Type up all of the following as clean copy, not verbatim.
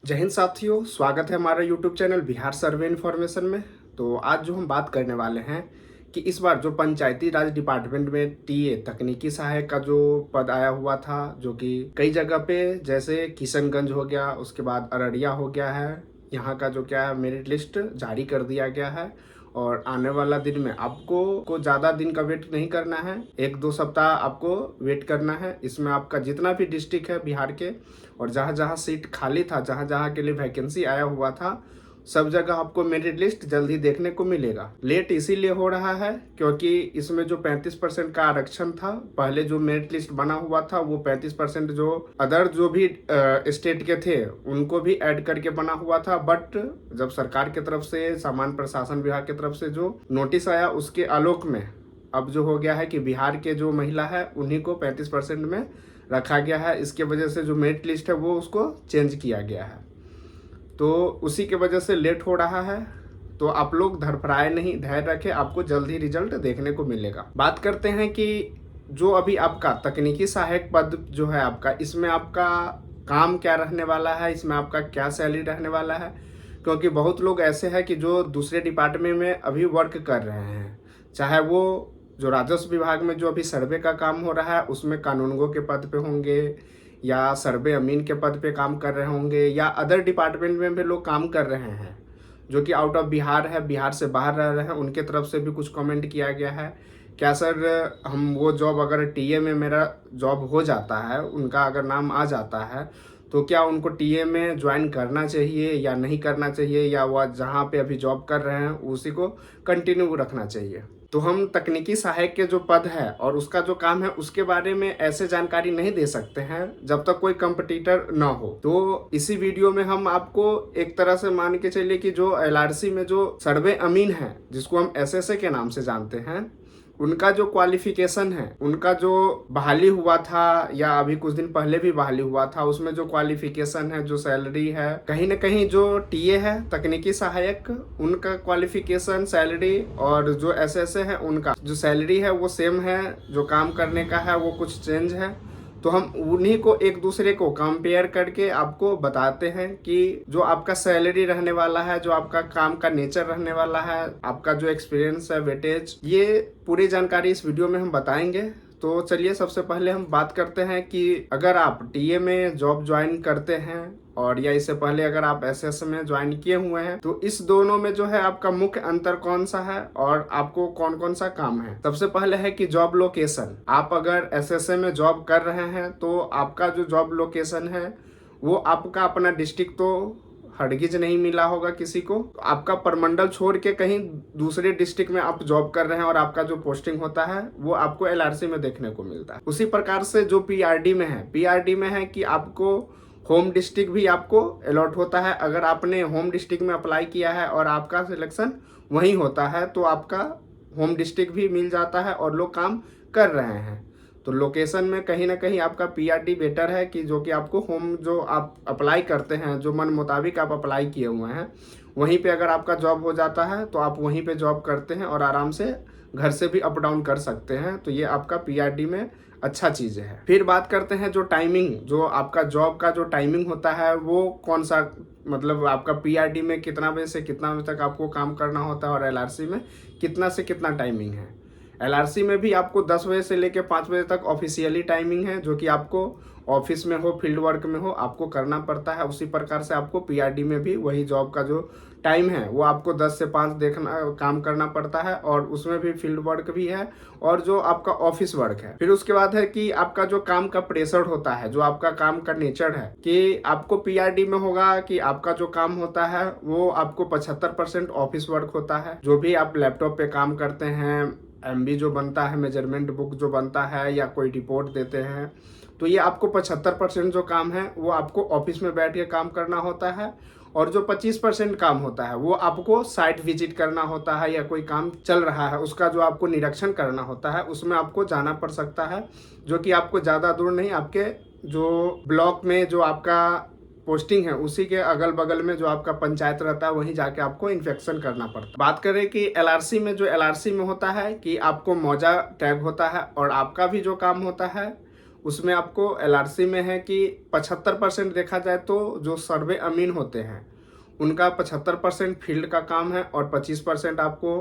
जय हिंद साथियों, स्वागत है हमारे यूट्यूब चैनल बिहार सर्वे इन्फॉर्मेशन में। तो आज जो हम बात करने वाले हैं कि इस बार जो पंचायती राज डिपार्टमेंट में टीए तकनीकी सहायक का जो पद आया हुआ था, जो कि कई जगह पे जैसे किशनगंज हो गया, उसके बाद अररिया हो गया है, यहाँ का जो क्या है मेरिट लिस्ट जारी कर दिया गया है। और आने वाला दिन में आपको ज़्यादा दिन का वेट नहीं करना है, 1-2 सप्ताह आपको वेट करना है। इसमें आपका जितना भी डिस्ट्रिक्ट है बिहार के और जहाँ जहाँ सीट खाली था, जहाँ जहाँ के लिए वैकेंसी आया हुआ था, सब जगह आपको मेरिट लिस्ट जल्दी देखने को मिलेगा। लेट इसीलिए हो रहा है क्योंकि इसमें जो 35% का आरक्षण था, पहले जो मेरिट लिस्ट बना हुआ था वो 35% जो अदर जो भी स्टेट के थे उनको भी ऐड करके बना हुआ था। बट जब सरकार की तरफ से, सामान्य प्रशासन विभाग की तरफ से जो नोटिस आया, उसके आलोक में अब जो हो गया है कि बिहार के जो महिला है उन्हीं को 35% में रखा गया है। इसके वजह से जो मेरिट लिस्ट है वो उसको चेंज किया गया है, तो उसी के वजह से लेट हो रहा है। तो आप लोग धड़फड़ाए नहीं, धैर्य रखें, आपको जल्द ही रिजल्ट देखने को मिलेगा। बात करते हैं कि जो अभी आपका तकनीकी सहायक पद जो है आपका, इसमें आपका काम क्या रहने वाला है, इसमें आपका क्या सैलरी रहने वाला है। क्योंकि बहुत लोग ऐसे हैं कि जो दूसरे डिपार्टमेंट में अभी वर्क कर रहे हैं, चाहे वो जो राजस्व विभाग में जो अभी सर्वे का काम हो रहा है उसमें कानूनगो के पद पे होंगे, या सर्वे अमीन के पद पे काम कर रहे होंगे, या अदर डिपार्टमेंट में भी लोग काम कर रहे हैं जो कि आउट ऑफ बिहार है, बिहार से बाहर रह रहे हैं। उनके तरफ से भी कुछ कमेंट किया गया है, क्या सर हम वो जॉब, अगर टीए में मेरा जॉब हो जाता है, उनका अगर नाम आ जाता है, तो क्या उनको टीए में ज्वाइन करना चाहिए या नहीं करना चाहिए, या वह जहाँ पे अभी जॉब कर रहे हैं उसी को कंटिन्यू रखना चाहिए। तो हम तकनीकी सहायक के जो पद है और उसका जो काम है उसके बारे में ऐसे जानकारी नहीं दे सकते हैं जब तक कोई कंपटीटर ना हो। तो इसी वीडियो में हम आपको एक तरह से मान के चलिए कि जो एलआरसी में जो सर्वे अमीन है, जिसको हम एसएसए के नाम से जानते हैं, उनका जो क्वालिफिकेशन है, उनका जो बहाली हुआ था या अभी कुछ दिन पहले भी बहाली हुआ था, उसमें जो क्वालिफिकेशन है, जो सैलरी है, कहीं ना कहीं जो टीए है तकनीकी सहायक, उनका क्वालिफिकेशन, सैलरी, और जो एसएसए है उनका जो सैलरी है वो सेम है, जो काम करने का है वो कुछ चेंज है। तो हम उन्हीं को एक दूसरे को कंपेयर करके आपको बताते हैं कि जो आपका सैलरी रहने वाला है, जो आपका काम का नेचर रहने वाला है, आपका जो एक्सपीरियंस है, वेटेज, ये पूरी जानकारी इस वीडियो में हम बताएंगे। तो चलिए सबसे पहले हम बात करते हैं कि अगर आप टीए में जॉब ज्वाइन करते हैं और या इससे पहले अगर आप एसएस में ज्वाइन किए हुए हैं, तो इस दोनों में जो है आपका मुख्य अंतर कौन सा है और आपको कौन कौन सा काम है। सबसे पहले है कि जॉब लोकेशन। आप अगर एसएसए में जॉब कर रहे हैं तो आपका जो जॉब लोकेशन है वो आपका अपना डिस्ट्रिक्ट तो हरगिज नहीं मिला होगा किसी को। आपका परमंडल छोड़ के कहीं दूसरे डिस्ट्रिक्ट में आप जॉब कर रहे हैं और आपका जो पोस्टिंग होता है वो आपको एलआरसी में देखने को मिलता है। उसी प्रकार से जो पीआरडी में है, पीआरडी में है कि आपको होम डिस्ट्रिक्ट भी आपको अलॉट होता है। अगर आपने होम डिस्ट्रिक्ट में अप्लाई किया है और आपका सिलेक्शन वहीं होता है तो आपका होम डिस्ट्रिक्ट भी मिल जाता है और लोग काम कर रहे हैं। तो लोकेशन में कहीं ना कहीं आपका पीआरडी बेटर है कि जो कि आपको होम जो आप अप्लाई करते हैं, जो मन मुताबिक आप अप्लाई किए हुए हैं, वहीं पे अगर आपका जॉब हो जाता है तो आप वहीं पे जॉब करते हैं और आराम से घर से भी अप डाउन कर सकते हैं। तो ये आपका पीआरडी में अच्छा चीज़ है। फिर बात करते हैं जो टाइमिंग, जो आपका जॉब का जो टाइमिंग होता है वो कौन सा, मतलब आपका पीआरडी में कितना बजे से कितना बजे तक आपको काम करना होता है और एलआरसी में कितना से कितना टाइमिंग है। एलआरसी में भी आपको 10 बजे से लेकर 5 बजे तक ऑफिशियली टाइमिंग है, जो कि आपको ऑफिस में हो, फील्ड वर्क में हो, आपको करना पड़ता है। उसी प्रकार से आपको पीआरडी में भी वही जॉब का जो टाइम है वो आपको 10 से 5 देखना काम करना पड़ता है, और उसमें भी फील्ड वर्क भी है और जो आपका ऑफिस वर्क है। फिर उसके बाद है कि आपका जो काम का प्रेशर होता है, जो आपका काम का नेचर है, कि आपको पीआरडी में होगा कि आपका जो काम होता है वो आपको 75% ऑफिस वर्क होता है। जो भी आप लैपटॉप पे काम करते हैं, एमबी जो बनता है, मेजरमेंट बुक जो बनता है, या कोई रिपोर्ट देते हैं, तो ये आपको 75% जो काम है वो आपको ऑफिस में बैठ के काम करना होता है। और जो 25% काम होता है वो आपको साइट विजिट करना होता है, या कोई काम चल रहा है उसका जो आपको निरीक्षण करना होता है, उसमें आपको जाना पड़ सकता है, जो कि आपको ज़्यादा दूर नहीं, आपके जो ब्लॉक में जो आपका पोस्टिंग है उसी के अगल बगल में जो आपका पंचायत रहता है वहीं जाके आपको इन्फेक्शन करना पड़ता है। बात करें कि एलआरसी में, जो एलआरसी में होता है कि आपको मौजा टैग होता है और आपका भी जो काम होता है उसमें आपको एलआरसी में है कि 75% देखा जाए तो जो सर्वे अमीन होते हैं उनका 75% फील्ड का काम है और 25% आपको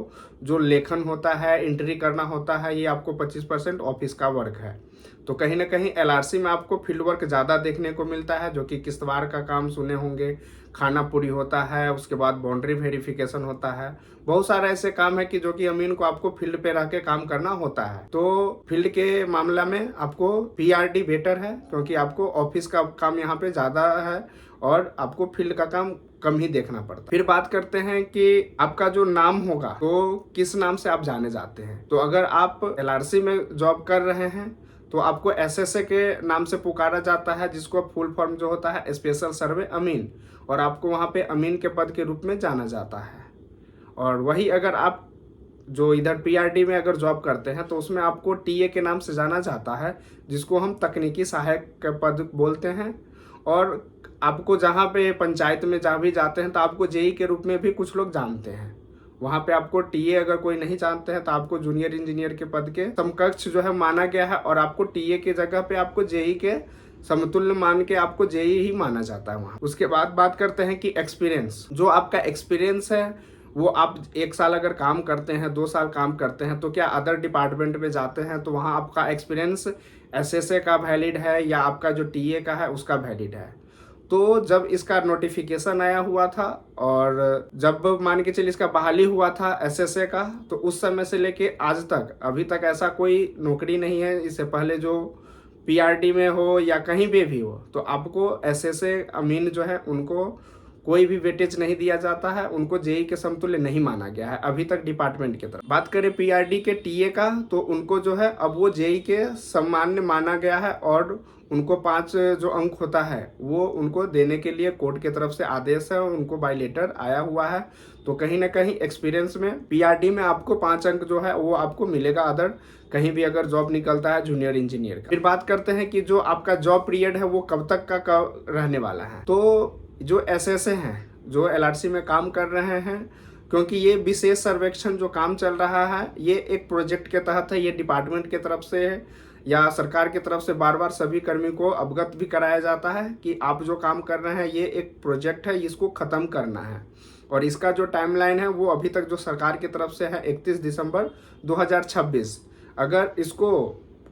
जो लेखन होता है, एंट्री करना होता है, ये आपको 25% ऑफिस का वर्क है। तो कहीं ना कहीं एलआरसी में आपको फील्ड वर्क ज़्यादा देखने को मिलता है, जो कि किश्तवाड़ का काम सुने होंगे, खाना पूरी होता है, उसके बाद बाउंड्री वेरिफिकेशन होता है, बहुत सारे ऐसे काम है कि जो कि अमीन को आपको फील्ड पे रह के काम करना होता है। तो फील्ड के मामला में आपको पीआरडी बेटर है, क्योंकि आपको ऑफिस का काम यहाँ पे ज़्यादा है और आपको फील्ड का काम कम ही देखना पड़ता है। फिर बात करते हैं कि आपका जो नाम होगा तो किस नाम से आप जाने जाते हैं। तो अगर आप एलआरसी में जॉब कर रहे हैं तो आपको एसएसए के नाम से पुकारा जाता है, जिसको फुल फॉर्म जो होता है स्पेशल सर्वे अमीन, और आपको वहाँ पे अमीन के पद के रूप में जाना जाता है। और वही अगर आप जो इधर पीआरडी में अगर जॉब करते हैं तो उसमें आपको टीए के नाम से जाना जाता है, जिसको हम तकनीकी सहायक का पद बोलते हैं। और आपको जहाँ पे पंचायत में जहाँ भी जाते हैं तो आपको जेई के रूप में भी कुछ लोग जानते हैं। वहाँ पे आपको टीए अगर कोई नहीं जानते हैं तो आपको जूनियर इंजीनियर के पद के समकक्ष जो है माना गया है, और आपको टीए के जगह पे आपको जेई के समतुल्य मान के आपको जेई ही माना जाता है वहाँ। उसके बाद बात करते हैं कि एक्सपीरियंस, जो आपका एक्सपीरियंस है वो आप 1 साल अगर काम करते हैं, 2 साल काम करते हैं तो क्या अदर डिपार्टमेंट में जाते हैं तो वहाँ आपका एक्सपीरियंस एसएसए का वैलिड है या आपका जो टीए का है उसका वैलिड है। तो जब इसका नोटिफिकेशन आया हुआ था और जब मान के चलिए इसका बहाली हुआ था एसएसए का, तो उस समय से लेके आज तक अभी तक ऐसा कोई नौकरी नहीं है, इससे पहले जो पीआरडी में हो या कहीं भी हो, तो आपको एसएसए अमीन जो है उनको कोई भी वेटेज नहीं दिया जाता है, उनको जेई के समतुल्य नहीं माना गया है अभी तक डिपार्टमेंट की तरफ। बात करें पीआरडी के टीए का, तो उनको जो है अब वो जेई के सामान्य माना गया है और उनको 5 जो अंक होता है वो उनको देने के लिए कोर्ट की तरफ से आदेश है, उनको बाय लेटर आया हुआ है। तो कहीं ना कहीं एक्सपीरियंस में पीआरडी में आपको 5 अंक जो है वो आपको मिलेगा अदर कहीं भी अगर जॉब निकलता है जूनियर इंजीनियर का। फिर बात करते हैं कि जो आपका जॉब पीरियड है वो कब तक का कब रहने वाला है। तो जो एसएसए हैं जो एलआरसी में काम कर रहे हैं, क्योंकि ये विशेष सर्वेक्षण जो काम चल रहा है ये एक प्रोजेक्ट के तहत है, ये डिपार्टमेंट की तरफ से है या सरकार की तरफ से बार बार सभी कर्मी को अवगत भी कराया जाता है कि आप जो काम कर रहे हैं ये एक प्रोजेक्ट है, इसको ख़त्म करना है। और इसका जो टाइमलाइन है वो अभी तक जो सरकार की तरफ से है 31 दिसंबर 2026। अगर इसको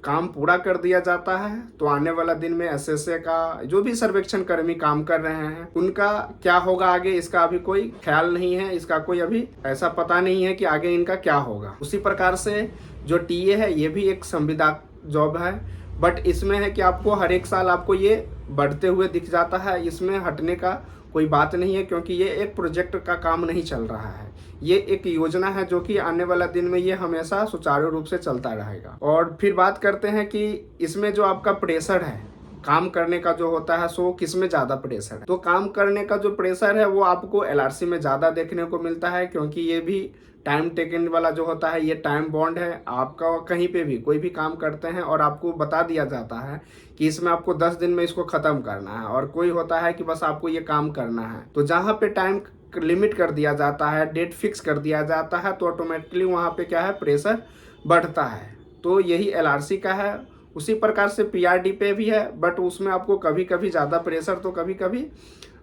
काम पूरा कर दिया जाता है तो आने वाला दिन में एसएसए का जो भी सर्वेक्षण कर्मी काम कर रहे हैं उनका क्या होगा आगे, इसका अभी कोई ख्याल नहीं है, इसका कोई अभी ऐसा पता नहीं है कि आगे इनका क्या होगा। उसी प्रकार से जो टीए है ये भी एक संविदा जॉब है, बट इसमें है कि आपको हर एक साल आपको ये बढ़ते हुए दिख जाता है, इसमें हटने का कोई बात नहीं है, क्योंकि ये एक प्रोजेक्ट का काम नहीं चल रहा है, ये एक योजना है जो कि आने वाला दिन में ये हमेशा सुचारू रूप से चलता रहेगा। और फिर बात करते हैं कि इसमें जो आपका प्रेशर है काम करने का जो होता है सो किस में ज़्यादा प्रेशर है। तो काम करने का जो प्रेशर है वो आपको एलआरसी में ज़्यादा देखने को मिलता है, क्योंकि ये भी टाइम टेकन वाला जो होता है ये टाइम बॉन्ड है। आपका कहीं पे भी कोई भी काम करते हैं और आपको बता दिया जाता है कि इसमें आपको 10 दिन में इसको ख़त्म करना है, और कोई होता है कि बस आपको ये काम करना है। तो जहाँ पे टाइम लिमिट कर दिया जाता है, डेट फिक्स कर दिया जाता है, तो ऑटोमेटिकली वहाँ पे क्या है प्रेशर बढ़ता है। तो यही एलआरसी का है। उसी प्रकार से पीआरडी पे भी है, बट उसमें आपको कभी कभी ज़्यादा प्रेशर तो कभी कभी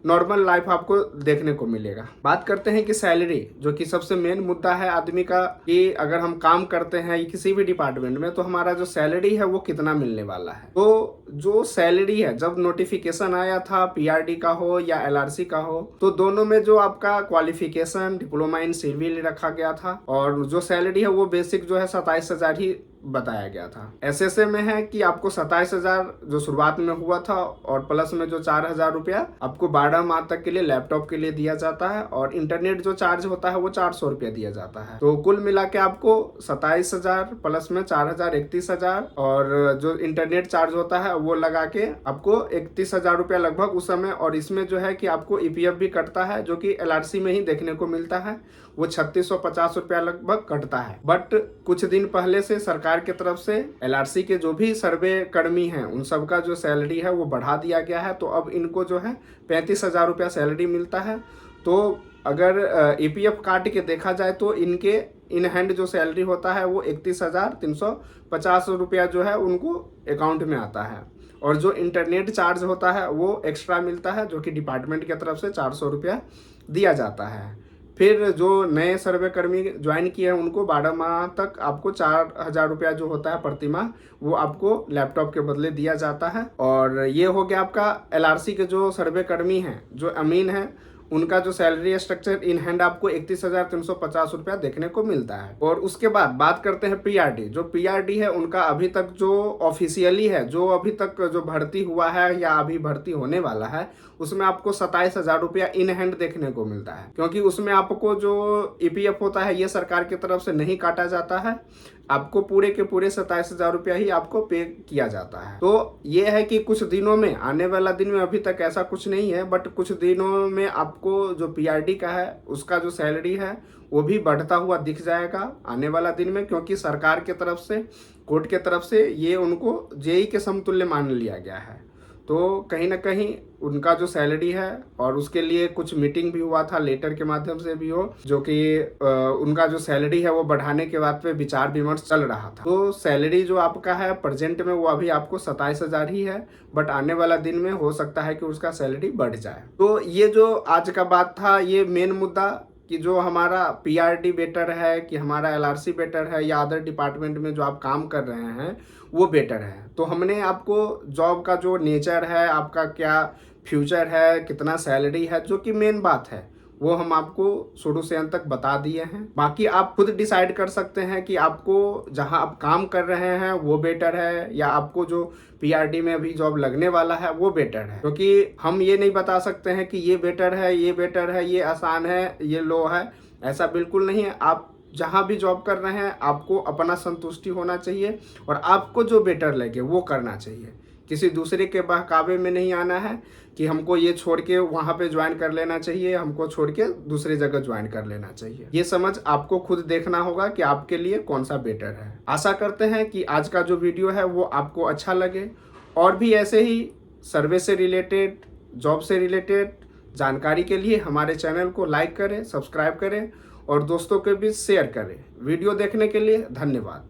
नॉर्मल लाइफ आपको देखने को मिलेगा। बात करते हैं कि सैलरी, जो कि सबसे मेन मुद्दा है आदमी का, कि अगर हम काम करते हैं किसी भी डिपार्टमेंट में तो हमारा जो सैलरी है वो कितना मिलने वाला है। तो जो सैलरी है जब नोटिफिकेशन आया था पीआरडी का हो या एलआरसी का हो, तो दोनों में जो आपका क्वालिफिकेशन डिप्लोमा इन सिविल रखा गया था, और जो सैलरी है वो बेसिक जो है 27,000 ही बताया गया था। एसएसए में है कि आपको 27,000 जो शुरुआत में हुआ था, और प्लस में जो 4,000 रुपया आपको 12 माह तक के लिए लैपटॉप के लिए दिया जाता है, और इंटरनेट जो चार्ज होता है वो 400 रुपया दिया जाता है। तो कुल मिला के आपको 27,000 प्लस में 4,000 31,000, और जो इंटरनेट चार्ज होता है वो लगा के आपको 31,000 रुपया लगभग उस समय। और इसमें जो है कि आपको ईपीएफ भी कटता है, जो कि एलआरसी में ही देखने को मिलता है, वो 3650 रुपया लगभग कटता है। बट कुछ दिन पहले से सरकार की तरफ से एलआरसी के जो भी सर्वे कर्मी हैं उन सबका जो सैलरी है वो बढ़ा दिया गया है। तो अब इनको जो है 35,000 रुपया सैलरी मिलता है। तो अगर ईपीएफ काट के देखा जाए तो इनके इन हैंड जो सैलरी होता है वो 31,350 रुपया जो है उनको अकाउंट में आता है। और जो इंटरनेट चार्ज होता है वो एक्स्ट्रा मिलता है, जो कि डिपार्टमेंट की तरफ से 400 रुपया दिया जाता है। फिर जो नए सर्वे कर्मी ज्वाइन किए हैं उनको 12 माह तक आपको 4,000 रुपया जो होता है प्रति माह वो आपको लैपटॉप के बदले दिया जाता है। और ये हो गया आपका LRC के जो सर्वे कर्मी हैं, जो अमीन हैं, उनका जो सैलरी स्ट्रक्चर इन हैंड आपको 31,350 रुपया देखने को मिलता है। और उसके बाद बात करते हैं PRD। जो PRD है उनका अभी तक जो ऑफिशियली है, जो अभी तक जो भर्ती हुआ है या अभी भर्ती होने वाला है, उसमें आपको 27,000 रुपया इन हैंड देखने को मिलता है, क्योंकि उसमें आपको जो EPF होता है ये सरकार की तरफ से नहीं काटा जाता है। आपको पूरे के पूरे 27,000 रुपया ही आपको पे किया जाता है। तो ये है कि कुछ दिनों में, आने वाला दिन में अभी तक ऐसा कुछ नहीं है, बट कुछ दिनों में आपको जो PRD का है उसका जो सैलरी है वो भी बढ़ता हुआ दिख जाएगा आने वाला दिन में, क्योंकि सरकार की तरफ से, कोर्ट की तरफ से ये उनको JEE के समतुल्य मान लिया गया है। तो कहीं ना कहीं उनका जो सैलरी है, और उसके लिए कुछ मीटिंग भी हुआ था, लेटर के माध्यम से भी हो, जो कि उनका जो सैलरी है वो बढ़ाने के बाद पे विचार विमर्श चल रहा था। तो सैलरी जो आपका है प्रेजेंट में वो अभी आपको 27,000 ही है, बट आने वाला दिन में हो सकता है कि उसका सैलरी बढ़ जाए। तो ये जो आज का बात था, ये मेन मुद्दा कि जो हमारा PRD बेटर है कि हमारा LRC बेटर है या अदर डिपार्टमेंट में जो आप काम कर रहे हैं वो बेटर है। तो हमने आपको जॉब का जो नेचर है, आपका क्या फ्यूचर है, कितना सैलरी है, जो कि मेन बात है, वो हम आपको शुरू से अंत तक बता दिए हैं। बाकी आप खुद डिसाइड कर सकते हैं कि आपको जहां आप काम कर रहे हैं वो बेटर है या आपको जो PRD में अभी जॉब लगने वाला है वो बेटर है। क्योंकि हम ये नहीं बता सकते हैं कि ये बेटर है, ये बेटर है, ये आसान है, ये लो है, ऐसा बिल्कुल नहीं है। आप जहां भी जॉब कर रहे हैं आपको अपना संतुष्टि होना चाहिए और आपको जो बेटर लगे वो करना चाहिए। किसी दूसरे के बहकावे में नहीं आना है कि हमको ये छोड़ के वहाँ पे ज्वाइन कर लेना चाहिए, हमको छोड़ के दूसरी जगह ज्वाइन कर लेना चाहिए। ये समझ आपको खुद देखना होगा कि आपके लिए कौन सा बेटर है। आशा करते हैं कि आज का जो वीडियो है वो आपको अच्छा लगे, और भी ऐसे ही सर्वे से रिलेटेड, जॉब से रिलेटेड जानकारी के लिए हमारे चैनल को लाइक करें, सब्सक्राइब करें और दोस्तों के बीच शेयर करें। वीडियो देखने के लिए धन्यवाद।